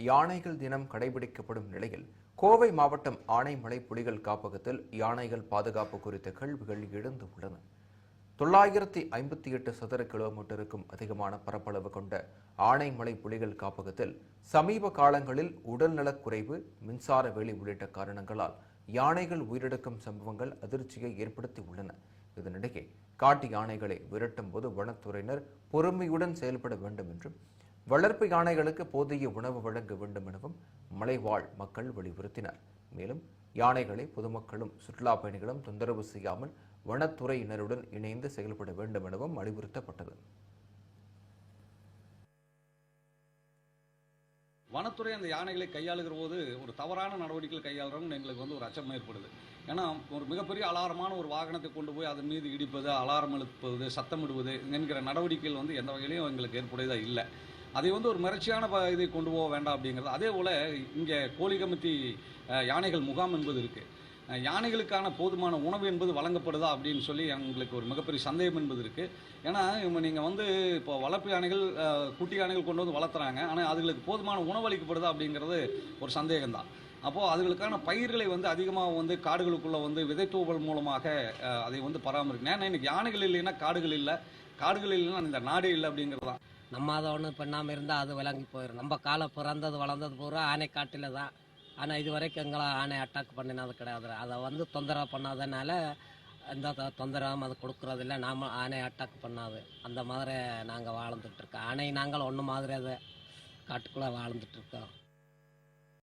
யானைகள் தினம் கடைபிடிக்கப்படும் நிலையில் கோவை மாவட்டம் ஆனைமலை புலிகள் காப்பகத்தில் யானைகள் பாதுகாப்பு குறித்த கேள்விகள் எழுந்து உள்ளன. 958 சதுர கிலோமீட்டருக்கும் அதிகமான பரப்பளவு கொண்ட ஆனைமலை புலிகள் காப்பகத்தில் சமீப காலங்களில் உடல்நலக்குறைவு, மின்சார வேலி உள்ளிட்ட காரணங்களால் யானைகள் உயிரிழக்கும் சம்பவங்கள் அதிர்ச்சியை ஏற்படுத்தி உள்ளன. இதனிடையே காட்டு யானைகளை விரட்டும் போது வனத்துறையினர் பொறுமையுடன் செயல்பட வேண்டும் என்றும், வளர்ப்பு யானைகளுக்கு போதிய உணவு வழங்க வேண்டும் எனவும் மலைவாழ் மக்கள் வலியுறுத்தினர். மேலும் யானைகளை பொதுமக்களும் சுற்றுலா பயணிகளும் தொந்தரவு செய்யாமல் வனத்துறையினருடன் இணைந்து செயல்பட வேண்டும் எனவும் அறிவுறுத்தப்பட்டது. வனத்துறை அந்த யானைகளை கையாளுகிற போது ஒரு தவறான நடவடிக்கைகள் கையாளுறவங்க எங்களுக்கு ஒரு அச்சம் ஏற்படுது. ஏன்னா ஒரு மிகப்பெரிய அலாரமான ஒரு வாகனத்தை கொண்டு போய் அதன் மீது இடிப்பது, அலாரம் எழுப்புவது, சத்தமிடுவது என்கிற நடவடிக்கைகள் எந்த வகையிலையும் எங்களுக்கு ஏற்புடையதாக இல்லை. அதை ஒரு மிரட்சியான இதை கொண்டு போக வேண்டாம் அப்படிங்கிறது. அதே போல் இங்கே கோலிகமத்தி யானைகள் முகாம் என்பது இருக்குது. யானைகளுக்கான போதுமான உணவு என்பது வழங்கப்படுதா அப்படின்னு சொல்லி எங்களுக்கு ஒரு மிகப்பெரிய சந்தேகம் என்பது இருக்குது. ஏன்னா நீங்கள் இப்போ வளர்ப்பு யானைகள், குட்டி யானைகள் கொண்டு வந்து வளர்த்துறாங்க, ஆனால் அதுகளுக்கு போதுமான உணவு அளிக்கப்படுதா அப்படிங்கிறது ஒரு சந்தேகம்தான். அப்போது அதுகளுக்கான பயிர்களை அதிகமாக காடுகளுக்குள்ளே விதைத்தூவல் மூலமாக அதை பராமரிக்கணும். ஏன்னா இன்றைக்கி யானைகள் இல்லைன்னா காடுகள் இல்லை, காடுகள் இல்லைன்னா இந்த நாடே இல்லை அப்படிங்கிறது தான். நம்ம அதை ஒன்றும் பண்ணாமல் இருந்தால் அது விளங்கி போயிடும். நம்ம காலை பிறந்தது வளர்ந்தது பூரா ஆனை காட்டில் தான். ஆனால் இது வரைக்கும் எங்களை ஆனை அட்டாக் பண்ணினது கிடையாது. அதை தொந்தரவு பண்ணாதனால எந்த தொந்தரவும் அது கொடுக்குறதில்ல. நாம் ஆனை அட்டாக் பண்ணாது அந்த மாதிரி நாங்கள் வாழ்ந்துட்டுருக்கோம். ஆனை நாங்கள் ஒன்று மாதிரி அதை காட்டுக்குள்ளே வாழ்ந்துட்டுருக்கோம்.